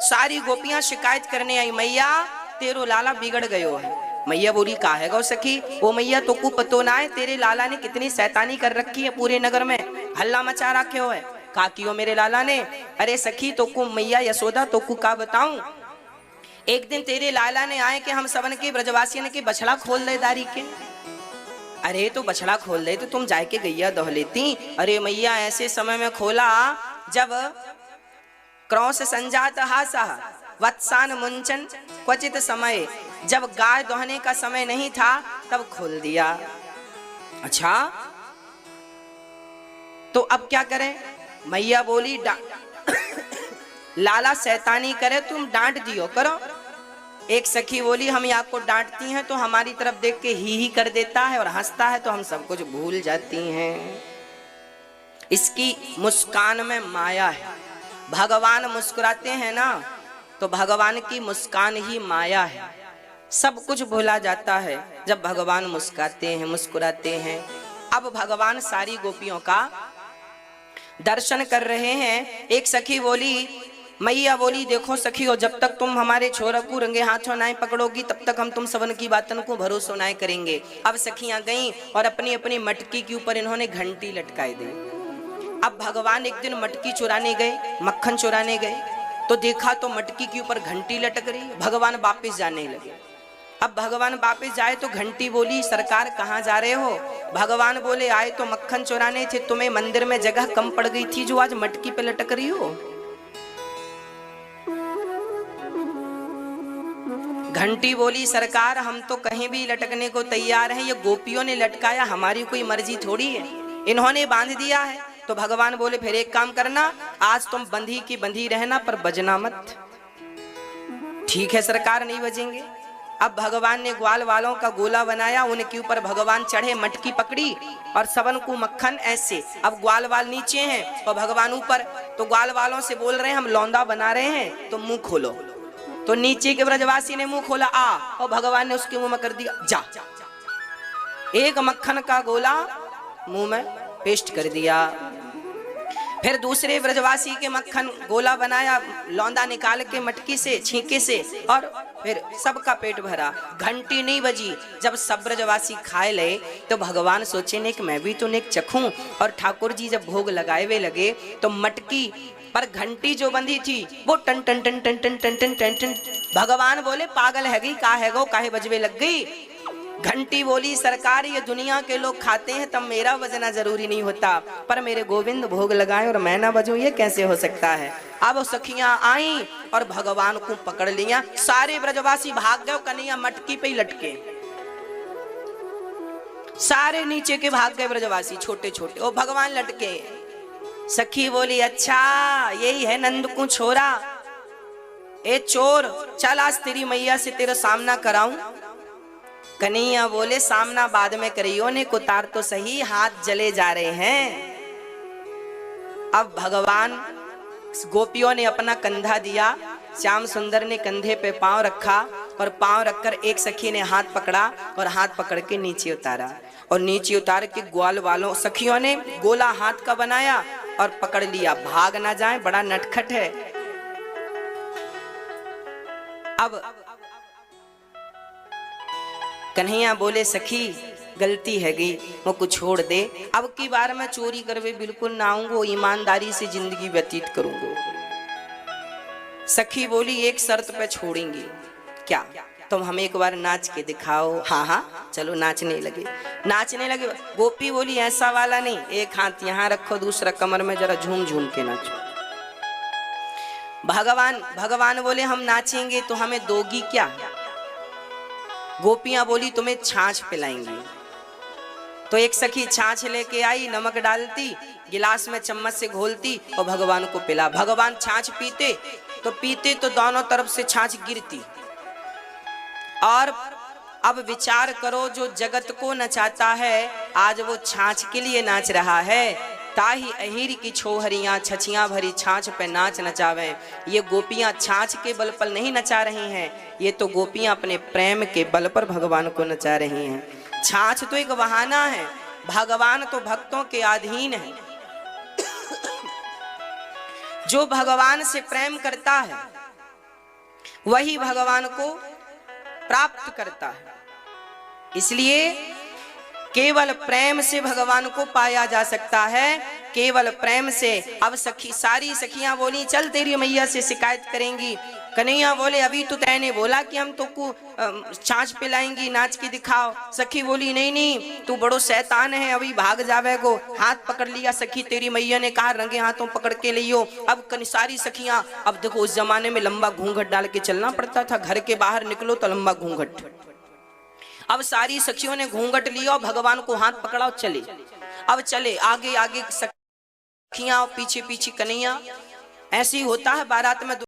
सारी गोपियां शिकायत करने आई, मैया तेरो लाला बिगड़ गयो है। मैया बोली का है गौ सखी, ओ मैया तो को पतो ना है तेरे लाला ने कितनी शैतानी कर रखी है, पूरे नगर में हल्ला मचा रखे हो है। का कियो मेरे लाला ने? अरे सखी तो को मैया यशोदा तो को का बताऊं, एक दिन तेरे लाला ने आए कि हम सबन के ब्रजवासियन के बछड़ा खोल दे दारी के। अरे तो बछड़ा खोल दे तो तुम जाके गैया दोह लेती। अरे मैया ऐसे समय में खोला जब क्रौश संजात हासा वत्सान मुंचन क्वचित समय, जब गाय दोहने का समय नहीं था तब खोल दिया। अच्छा तो अब क्या करें? मैया बोली लाला शैतानी करे तुम डांट दियो करो। एक सखी बोली हम आपको डांटती हैं तो हमारी तरफ देख के ही कर देता है और हंसता है तो हम सब कुछ भूल जाती हैं। इसकी मुस्कान में माया है। भगवान मुस्कुराते हैं ना तो भगवान की मुस्कान ही माया है। सब कुछ भूला जाता है जब भगवान मुस्कुराते हैं, मुस्कुराते हैं। अब भगवान सारी गोपियों का दर्शन कर रहे हैं। एक सखी बोली, मैया बोली देखो सखियों, जब तक तुम हमारे छोरा को रंगे हाथों नाई पकड़ोगी तब तक हम तुम सबन की बातन को भरोसा नाई करेंगे। अब सखियां गईं और अपनी अपनी मटकी के ऊपर इन्होंने घंटी लटकाई दी। अब भगवान एक दिन मटकी चुराने गए, मक्खन चुराने गए, तो देखा तो मटकी के ऊपर घंटी लटक रही। भगवान वापस जाने लगे। अब भगवान वापस जाए तो घंटी बोली सरकार कहाँ जा रहे हो? भगवान बोले आए तो मक्खन चुराने थे, तुम्हें मंदिर में जगह कम पड़ गई थी जो आज मटकी पे लटक रही हो। घंटी बोली सरकार हम तो कहीं भी लटकने को तैयार हैं, ये गोपियों ने लटकाया, हमारी कोई मर्जी थोड़ी है, इन्होंने बांध दिया है। तो भगवान बोले फिर एक काम करना, आज तुम बंधी की बंधी रहना पर बजना मत। ठीक है सरकार नहीं बजेंगे। अब भगवान ने ग्वाल वालों का गोला बनाया, उनके ऊपर भगवान चढ़े, मटकी पकड़ी और सबन को मक्खन ऐसे। अब ग्वाल वाल नीचे हैं और भगवान ऊपर, तो ग्वाल वालों से बोल रहे हैं हम लौंदा बना रहे हैं तो मुंह खोलो। तो नीचे के ब्रजवासी ने मुंह खोला आ, और भगवान ने उसके मुंह में कर दिया जा। एक मक्खन का गोला मुंह में पेस्ट कर दिया। फिर दूसरे ब्रजवासी के मक्खन गोला बनाया, लौंदा निकाल के मटकी से छींके से, और फिर सबका पेट भरा। घंटी नहीं बजी। जब सब ब्रजवासी खाए ले तो भगवान सोचे ने कि मैं भी तो नेक चखूं। और ठाकुर जी जब भोग लगाए हुए लगे तो मटकी पर घंटी जो बंधी थी वो टन टन टन टन टन टन टन टन टन। भगवान बोले पागल है गई, का है गो काहे बजवे लग गई। घंटी बोली सरकार ये दुनिया के लोग खाते हैं तब मेरा बजना जरूरी नहीं होता, पर मेरे गोविंद भोग लगाए और मैं ना बजूं ये कैसे हो सकता है। अब सखियां आई और भगवान को पकड़ लिया। सारे ब्रजवासी भाग गए, कन्हैया मटकी पे ही लटके। सारे नीचे के भाग गए ब्रजवासी छोटे छोटे, और भगवान लटके। सखी बोली अच्छा यही है नंद को छोरा, ए चोर चल आज तेरी मैया से तेरा सामना कराऊं। कन्हैया बोले सामना बाद में करियो ने, कुतार तो सही, हाथ जले जा रहे हैं। अब भगवान गोपियों ने अपना कंधा दिया, श्याम सुंदर ने कंधे पे पांव रखा और पांव रखकर एक सखी ने हाथ पकड़ा और हाथ पकड़ के नीचे उतारा। और नीचे उतार के ग्वाल वालों सखियों ने गोला हाथ का बनाया और पकड़ लिया, भाग ना जाए, बड़ा नटखट है। अब कन्हैया बोले सखी गलती है गई, मुझको छोड़ दे, अब की बार मैं चोरी करवे बिल्कुल ना आऊंगा, ईमानदारी से जिंदगी व्यतीत करूंगा। सखी बोली एक शर्त पे छोड़ेंगी क्या? तुम हमें एक बार नाच के दिखाओ। हाँ हाँ चलो नाचने लगे। नाचने लगे। गोपी बोली ऐसा वाला नहीं, एक हाथ यहाँ रखो दूसरा कमर में, जरा झूम झूम के नाचो। भगवान बोले हम नाचेंगे तो हमें दोगी क्या? गोपियां बोली तुम्हें छाछ पिलाएंगी। तो एक सखी छाछ लेके आई, नमक डालती, गिलास में चम्मच से घोलती और भगवान को पिला। भगवान छाछ पीते तो दोनों तरफ से छाछ गिरती। और अब विचार करो, जो जगत को नचाता है आज वो छाछ के लिए नाच रहा है। ताही अहीर की छोहरियां छछियां भरी छाछ पे नाच नचावे। ये गोपियां छाछ के बल पर नहीं नचा रही हैं, ये तो गोपियां अपने प्रेम के बल पर भगवान को नचा रही हैं। छाछ तो एक बहाना है, भगवान तो भक्तों के अधीन है। जो भगवान से प्रेम करता है वही भगवान को प्राप्त करता है। इसलिए केवल प्रेम से भगवान को पाया जा सकता है, केवल प्रेम से। अब सारी सखियां बोली चल तेरी मैया से शिकायत करेंगी। कन्हैया बोले अभी तो तैने बोला कि हम तो को छाछ पिलाएंगी, नाच के दिखाओ। सखी बोली नहीं तू बड़ो शैतान है, अभी भाग जावे को। हाथ पकड़ लिया सखी तेरी मैया ने, कहा रंगे हाथों पकड़ के लियो। अब सारी सखियां, अब देखो उस जमाने में लंबा घूंघट डाल के चलना पड़ता था, घर के बाहर निकलो तो लंबा घूंघट। अब सारी सखियों ने घूंघट लिया, भगवान को हाथ पकड़ा और चले। अब चले आगे आगे सखियां, पीछे पीछे कन्हैया। ऐसे ही होता है बारात में।